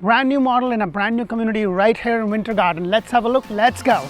brand new model in a brand new community right here in Winter Garden. Let's have a look. Let's go.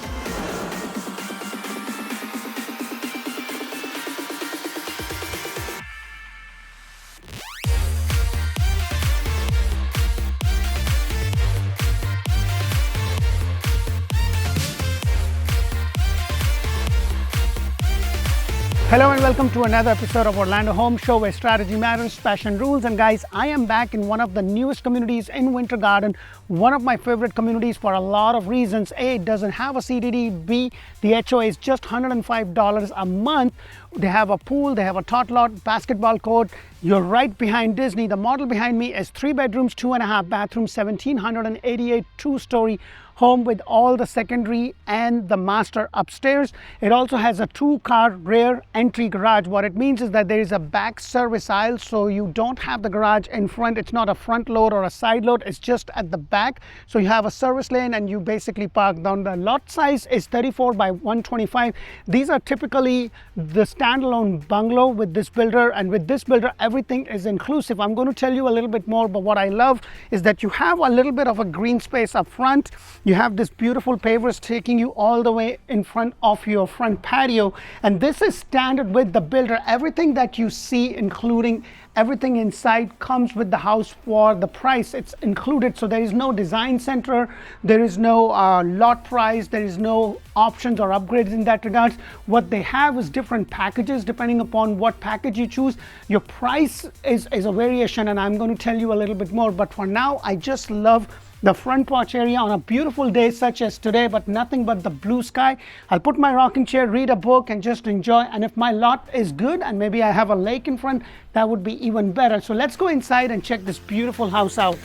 Hello and welcome to another episode of Orlando Home Show, where strategy matters, passion rules. And guys, I am back in one of the newest communities in Winter Garden, one of my favorite communities for a lot of reasons. A, it doesn't have a CDD. B, the HOA is just $105 a month. They have a pool, they have a tot lot, basketball court. You're right behind Disney. The model behind me is 3 bedrooms, 2.5 bathrooms, 1,788 two-story home with all the secondary and the master upstairs. It also has a 2-car rear entry garage. What it means is that there is a back service aisle, so you don't have the garage in front. It's not a front load or a side load, it's just at the back. So you have a service lane and you basically park down. The lot size is 34 by 125. These are typically the standalone bungalow with this builder, and with this builder everything is inclusive. I'm going to tell you a little bit more, but what I love is that you have a little bit of a green space up front. You have this beautiful pavers taking you all the way in front of your front patio, and this is standard with the builder. Everything that you see, including everything inside, comes with the house for the price. It's included, so there is no design center, there is no lot price, there is no options or upgrades in that regards. What they have is different packages. Depending upon what package you choose, your price is a variation, and I'm going to tell you a little bit more. But for now, I just love the front porch area on a beautiful day such as today, but nothing but the blue sky. I'll put my rocking chair, read a book, and just enjoy. And if my lot is good and maybe I have a lake in front, that would be even better. So let's go inside and check this beautiful house out.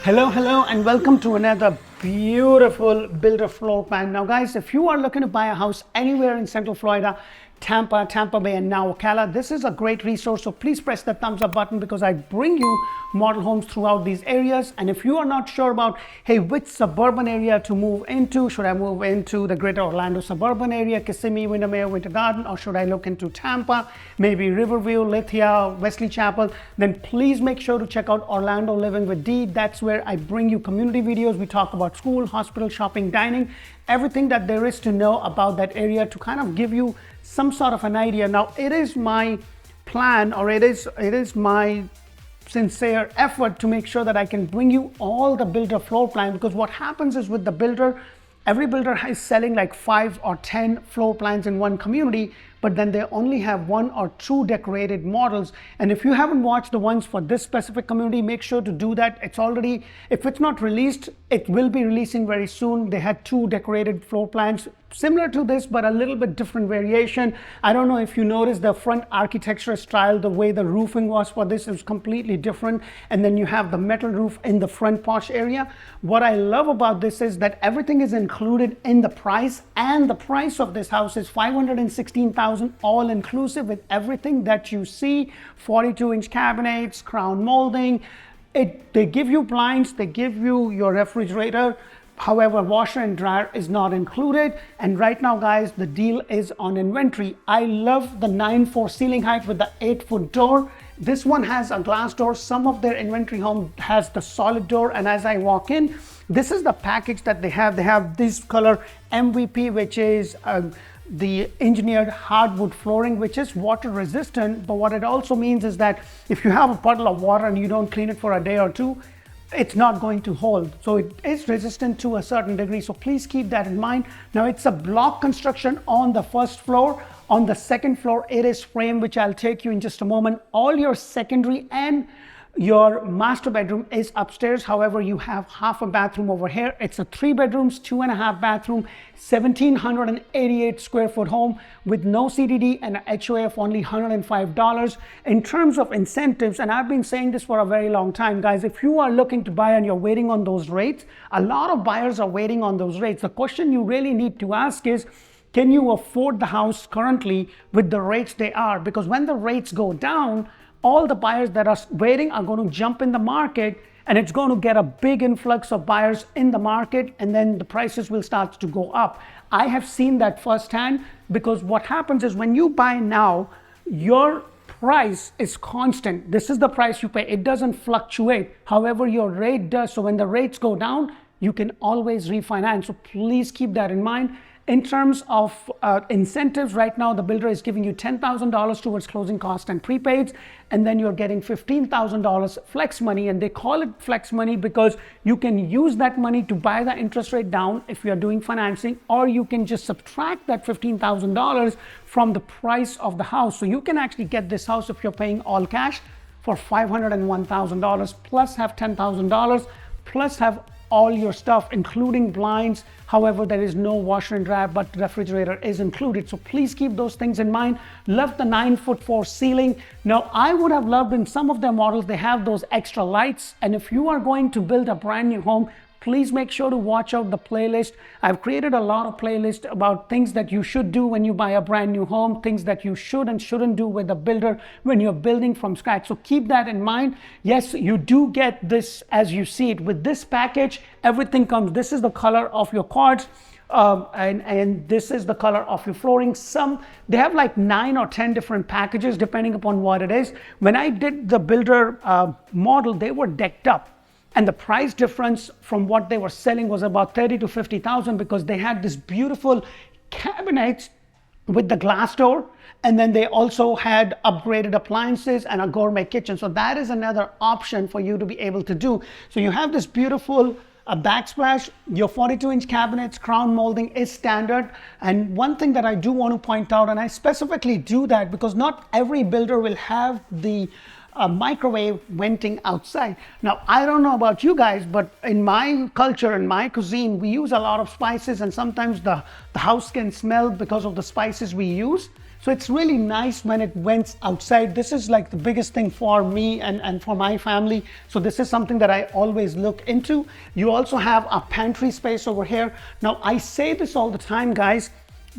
Hello and welcome to another beautiful builder floor plan. Now guys, if you are looking to buy a house anywhere in Central Florida, Tampa Bay, and now Ocala, this is a great resource. So please press the thumbs up button, because I bring you model homes throughout these areas. And if you are not sure about, hey, which suburban area to move into, should I move into the greater Orlando suburban area, Kissimmee, Windermere, Winter Garden, or should I look into Tampa, maybe Riverview, Lithia, Wesley Chapel, then please make sure to check out Orlando Living with D. That's where I bring you community videos. We talk about school, hospital, shopping, dining, everything that there is to know about that area, to kind of give you some sort of an idea. Now, it is my plan, or it is my sincere effort to make sure that I can bring you all the builder floor plan, because what happens is with the builder, every builder is selling like 5 or 10 floor plans in one community, but then they only have 1 or 2 decorated models. And if you haven't watched the ones for this specific community, make sure to do that. It's already, if it's not released, it will be releasing very soon. They had 2 decorated floor plans similar to this, but a little bit different variation. I don't know if you noticed the front architecture style, the way the roofing was for this is completely different. And then you have the metal roof in the front porch area. What I love about this is that everything is included in the price, and the price of this house is $516,000 all inclusive, with everything that you see, 42-inch cabinets, crown molding. They give you blinds, they give you your refrigerator. However, washer and dryer is not included. And right now, guys, the deal is on inventory. I love the 9'4" ceiling height with the 8-foot door. This one has a glass door. Some of their inventory home has the solid door. And as I walk in, this is the package that they have. They have this color MVP, which is the engineered hardwood flooring, which is water resistant. But what it also means is that if you have a puddle of water and you don't clean it for a day or two, it's not going to hold. So it is resistant to a certain degree. So please keep that in mind. Now, it's a block construction on the first floor. On the second floor, it is frame, which I'll take you in just a moment. All your secondary and your master bedroom is upstairs. However, you have half a bathroom over here. It's a 3 bedrooms, 2.5 bathroom, 1,788 square foot home with no CDD and a HOA of only $105. In terms of incentives, and I've been saying this for a very long time, guys, if you are looking to buy and you're waiting on those rates, a lot of buyers are waiting on those rates. The question you really need to ask is, can you afford the house currently with the rates they are? Because when the rates go down, all the buyers that are waiting are going to jump in the market and it's going to get a big influx of buyers in the market, and then the prices will start to go up. I have seen that firsthand, because what happens is when you buy now, your price is constant. This is the price you pay. It doesn't fluctuate. However, your rate does. So when the rates go down, you can always refinance. So please keep that in mind. In terms of incentives, right now the builder is giving you $10,000 towards closing costs and prepaids, and then you're getting $15,000 flex money. And they call it flex money because you can use that money to buy the interest rate down if you're doing financing, or you can just subtract that $15,000 from the price of the house. So you can actually get this house if you're paying all cash for $501,000, plus have $10,000, plus have all your stuff, including blinds. However, there is no washer and dryer, but refrigerator is included. So please keep those things in mind. Love the 9'4" ceiling. Now, I would have loved in some of their models, they have those extra lights. And if you are going to build a brand new home, please make sure to watch out the playlist. I've created a lot of playlists about things that you should do when you buy a brand new home, things that you should and shouldn't do with a builder when you're building from scratch. So keep that in mind. Yes, you do get this as you see it. With this package, everything comes. This is the color of your cards. And this is the color of your flooring. They have like 9 or 10 different packages depending upon what it is. When I did the builder model, they were decked up. And the price difference from what they were selling was about $30,000 to $50,000, because they had this beautiful cabinets with the glass door, and then they also had upgraded appliances and a gourmet kitchen. So that is another option for you to be able to do. So you have this beautiful backsplash. Your 42-inch cabinets, crown molding is standard. And one thing that I do want to point out, and I specifically do that because not every builder will have the microwave venting outside. Now, I don't know about you guys, but in my culture, in my cuisine, we use a lot of spices, and sometimes the house can smell because of the spices we use. So it's really nice when it vents outside. This is like the biggest thing for me and for my family. So this is something that I always look into. You also have a pantry space over here. Now, I say this all the time, guys.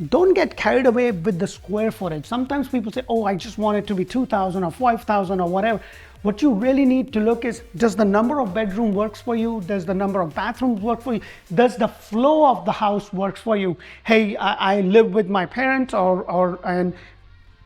Don't get carried away with the square footage. Sometimes people say, oh, I just want it to be 2,000 or 5,000 or whatever. What you really need to look is, does the number of bedroom works for you? Does the number of bathrooms work for you? Does the flow of the house works for you? Hey, I live with my parents and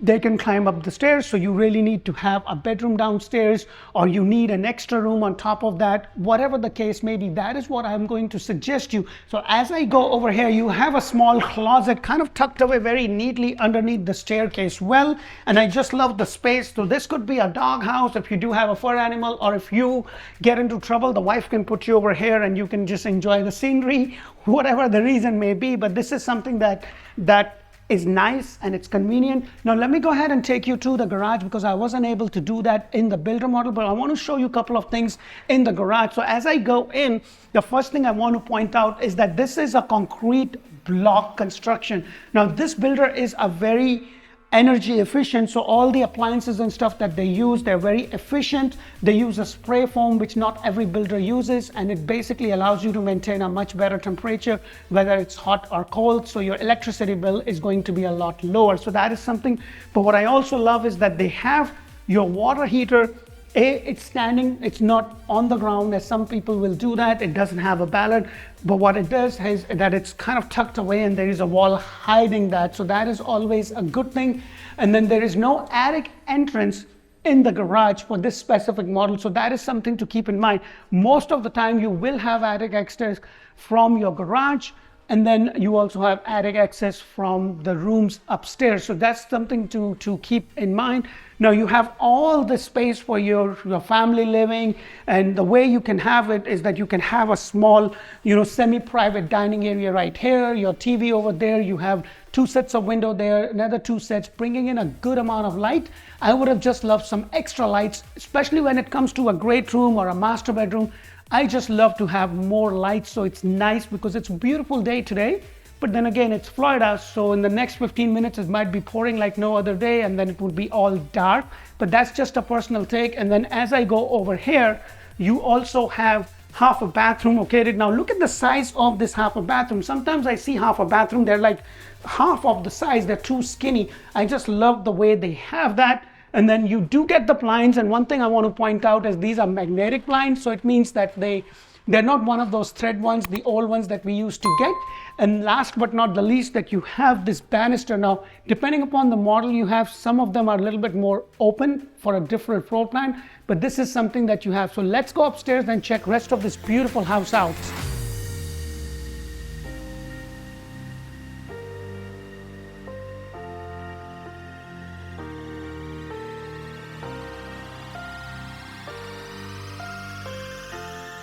they can climb up the stairs, so you really need to have a bedroom downstairs, or you need an extra room on top of that. Whatever the case may be, that is what I'm going to suggest you. So as I go over here, you have a small closet kind of tucked away very neatly underneath the staircase well, and I just love the space. So this could be a dog house if you do have a fur animal, or if you get into trouble, the wife can put you over here and you can just enjoy the scenery, whatever the reason may be. But this is something that is nice and it's convenient. Now let me go ahead and take you to the garage, because I wasn't able to do that in the builder model, but I want to show you a couple of things in the garage. So as I go in, the first thing I want to point out is that this is a concrete block construction. Now this builder is a very energy efficient, so all the appliances and stuff that they use, they're very efficient. They use a spray foam, which not every builder uses, and it basically allows you to maintain a much better temperature, whether it's hot or cold, so your electricity bill is going to be a lot lower. So that is something. But what I also love is that they have your water heater. It's standing, it's not on the ground as some people will do that. It doesn't have a ballad, but what it does is that it's kind of tucked away and there is a wall hiding that. So that is always a good thing. And then there is no attic entrance in the garage for this specific model. So that is something to keep in mind. Most of the time you will have attic access from your garage, and then you also have attic access from the rooms upstairs. So that's something to keep in mind. Now you have all the space for your family living, and the way you can have it is that you can have a small, semi-private dining area right here, your TV over there, you have 2 sets of window there, another 2 sets, bringing in a good amount of light. I would have just loved some extra lights, especially when it comes to a great room or a master bedroom. I just love to have more lights, so it's nice because it's a beautiful day today. But then again, it's Florida, so in the next 15 minutes, it might be pouring like no other day, and then it would be all dark. But that's just a personal take. And then as I go over here, you also have half a bathroom located. Now look at the size of this half a bathroom. Sometimes I see half a bathroom, they're like half of the size, they're too skinny. I just love the way they have that. And then you do get the blinds, and one thing I want to point out is these are magnetic blinds, so it means that they're not one of those thread ones, the old ones that we used to get. And last but not the least, that you have this banister. Now, depending upon the model you have, some of them are a little bit more open for a different floor plan, but this is something that you have. So let's go upstairs and check rest of this beautiful house out.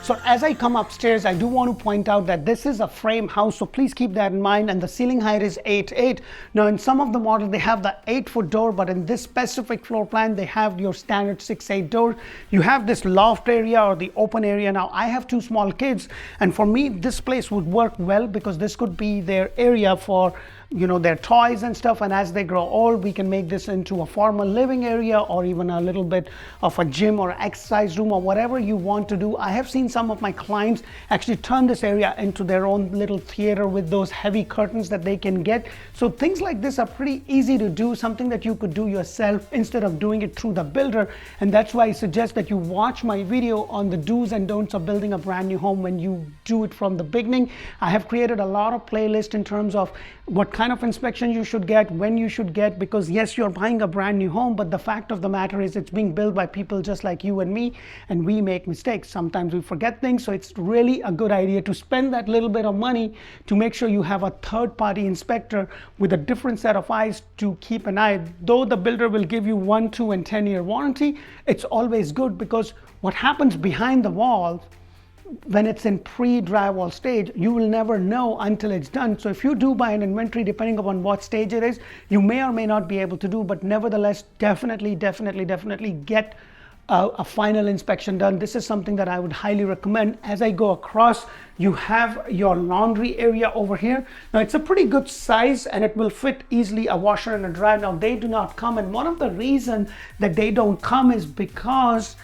So as I come upstairs, I do want to point out that this is a frame house, so please keep that in mind. And the ceiling height is 8'8". Now in some of the models, they have the 8-foot door, but in this specific floor plan, they have your standard 6'8" door. You have this loft area or the open area. Now I have 2 small kids, and for me, this place would work well because this could be their area for their toys and stuff, and as they grow old, we can make this into a formal living area or even a little bit of a gym or exercise room or whatever you want to do. I have seen some of my clients actually turn this area into their own little theater with those heavy curtains that they can get. So things like this are pretty easy to do, something that you could do yourself instead of doing it through the builder. And that's why I suggest that you watch my video on the do's and don'ts of building a brand new home when you do it from the beginning. I have created a lot of playlists in terms of what kind of inspection you should get, when you should get, because yes, you're buying a brand new home, but the fact of the matter is it's being built by people just like you and me, and we make mistakes. Sometimes we forget things, so it's really a good idea to spend that little bit of money to make sure you have a third-party inspector with a different set of eyes to keep an eye. Though the builder will give you 1, 2, and 10-year warranty, it's always good because what happens behind the walls when it's in pre-drywall stage, you will never know until it's done. So if you do buy an inventory, depending upon what stage it is, you may or may not be able to do, but nevertheless, definitely get a final inspection done. This is something that I would highly recommend. As I go across, you have your laundry area over here. Now it's a pretty good size and it will fit easily a washer and a dryer. Now they do not come, and one of the reasons that they don't come is because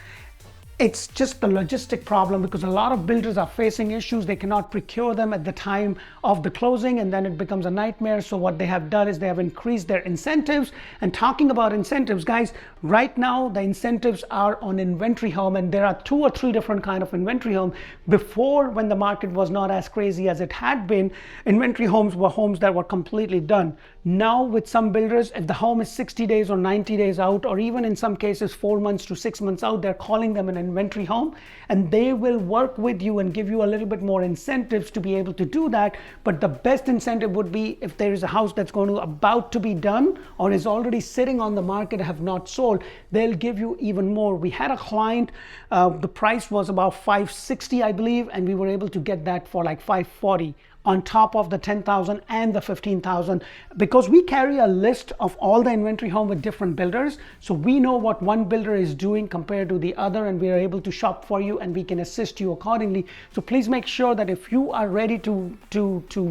it's just the logistic problem, because a lot of builders are facing issues. They cannot procure them at the time of the closing, and then it becomes a nightmare. So what they have done is they have increased their incentives. And talking about incentives, guys, right now the incentives are on inventory home, and there are 2 or 3 different kind of inventory home. Before, when the market was not as crazy as it had been, inventory homes were homes that were completely done. Now with some builders, if the home is 60 days or 90 days out, or even in some cases 4 months to 6 months out, they're calling them an inventory home, and they will work with you and give you a little bit more incentives to be able to do that. But the best incentive would be if there is a house that's about to be done or is already sitting on the market, have not sold, they'll give you even more. We had a client, the price was about $560, I believe, and we were able to get that for like $540. On top of the $10,000 and the $15,000, because we carry a list of all the inventory home with different builders, so we know what one builder is doing compared to the other, and we are able to shop for you and we can assist you accordingly. So please make sure that if you are ready to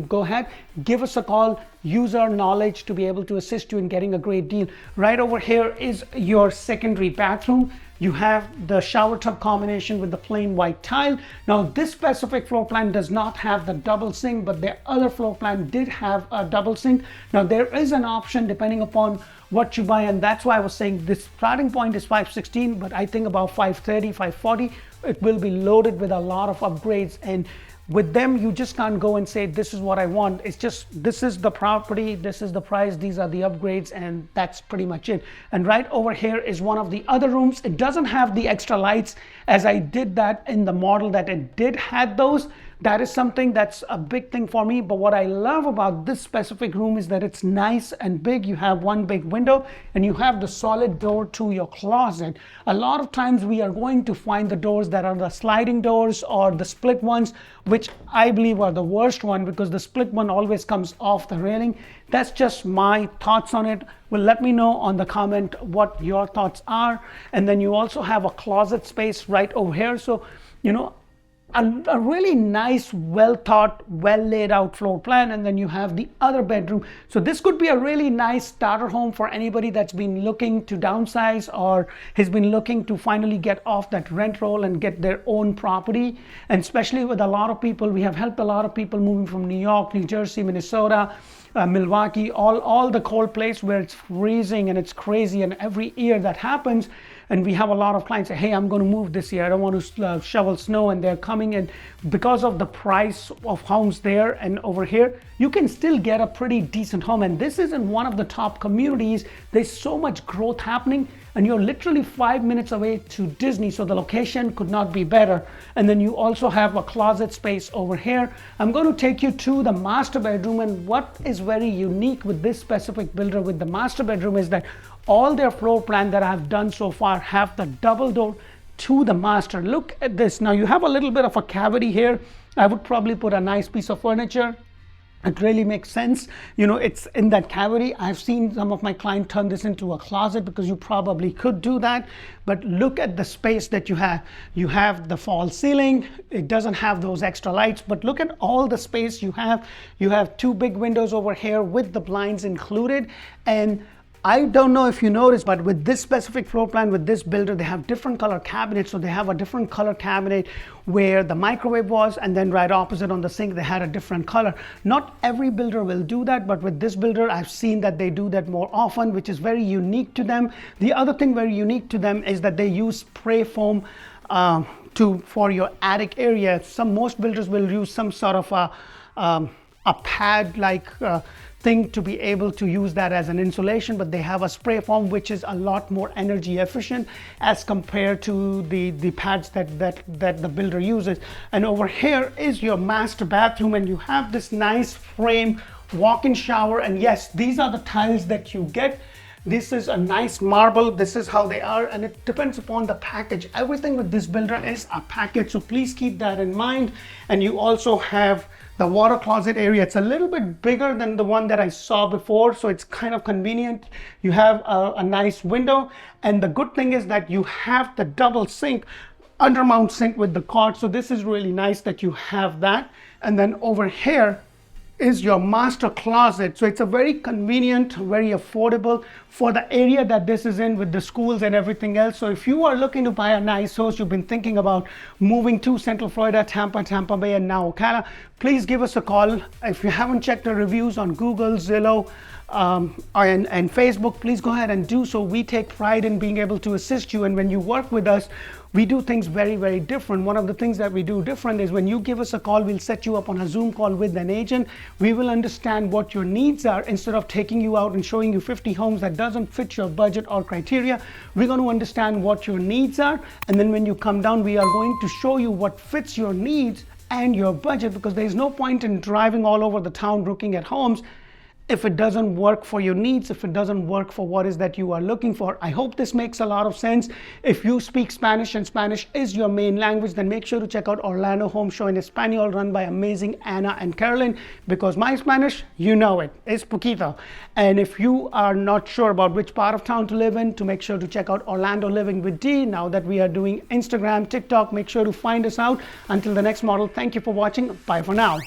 go ahead, give us a call. Use our knowledge to be able to assist you in getting a great deal. Right over here is your secondary bathroom. You have the shower tub combination with the plain white tile. Now this specific floor plan does not have the double sink, but the other floor plan did have a double sink. Now there is an option depending upon what you buy, and that's why I was saying this starting point is $516, but I think about $530, $540, it will be loaded with a lot of upgrades. And with them, you just can't go and say, this is what I want. It's just, this is the property, this is the price, these are the upgrades, and that's pretty much it. And right over here is one of the other rooms. It doesn't have the extra lights, as I did that in the model that it did had those. That is something that's a big thing for me. But what I love about this specific room is that it's nice and big. You have one big window and you have the solid door to your closet. A lot of times we are going to find the doors that are the sliding doors or the split ones, which I believe are the worst one, because the split one always comes off the railing. That's just my thoughts on it. Well, let me know on the comment what your thoughts are. And then you also have a closet space right over here. So, a really nice, well thought, well laid out floor plan, and then you have the other bedroom. So this could be a really nice starter home for anybody that's been looking to downsize or has been looking to finally get off that rent roll and get their own property. And especially with a lot of people, we have helped a lot of people moving from New York, New Jersey, Minnesota, Milwaukee, all the cold place where it's freezing and it's crazy, and every year that happens. And we have a lot of clients say, hey, I'm going to move this year, I don't want to shovel snow, and they're coming in because of the price of homes there and over here. You can still get a pretty decent home, and this is in one of the top communities. There's so much growth happening, and you're literally 5 minutes away to Disney, so the location could not be better. And then you also have a closet space over here. I'm going to take you to the master bedroom, and what is very unique with this specific builder with the master bedroom is that all their floor plan that I've done so far have the double door to the master. Look at this. Now you have a little bit of a cavity here. I would probably put a nice piece of furniture. It really makes sense. You know, it's in that cavity. I've seen some of my clients turn this into a closet because you probably could do that. But look at the space that you have. You have the false ceiling. It doesn't have those extra lights, but look at all the space you have. You have 2 big windows over here with the blinds included. And I don't know if you noticed, but with this specific floor plan, with this builder, they have different color cabinets. So they have a different color cabinet where the microwave was, and then right opposite on the sink, they had a different color. Not every builder will do that, but with this builder, I've seen that they do that more often, which is very unique to them. The other thing very unique to them is that they use spray foam for your attic area. Most builders will use some sort of a pad like thing to be able to use that as an insulation, but they have a spray foam which is a lot more energy efficient as compared to the pads that the builder uses. And over here is your master bathroom, and you have this nice frame walk-in shower. And yes, these are the tiles that you get. This is a nice marble. This is how they are, and it depends upon the package. Everything with this builder is a package, so please keep that in mind. And you also have the water closet area. It's a little bit bigger than the one that I saw before, so it's kind of convenient. You have a nice window, and the good thing is that you have the double sink, undermount sink with the cot. So this is really nice that you have that. And then over here is your master closet. So it's a very convenient, very affordable for the area that this is in with the schools and everything else. So if you are looking to buy a nice house, you've been thinking about moving to Central Florida, Tampa Bay, and now Ocala, please give us a call. If you haven't checked the reviews on Google, Zillow, and Facebook, please go ahead and do so. We take pride in being able to assist you, and when you work with us, we do things very, very different. One of the things that we do different is when you give us a call, we'll set you up on a Zoom call with an agent. We will understand what your needs are. Instead of taking you out and showing you 50 homes that doesn't fit your budget or criteria, we're going to understand what your needs are. And then when you come down, we are going to show you what fits your needs and your budget, because there's no point in driving all over the town looking at homes if it doesn't work for your needs, if it doesn't work for what is that you are looking for. I hope this makes a lot of sense. If you speak Spanish and Spanish is your main language, then make sure to check out Orlandohomeshow in Espanol, run by amazing Anna and Carolyn, because my Spanish, you know it, es poquito. And if you are not sure about which part of town to live in, to make sure to check out Orlando Living with D. Now that we are doing Instagram, TikTok, make sure to find us out. Until the next model, thank you for watching. Bye for now.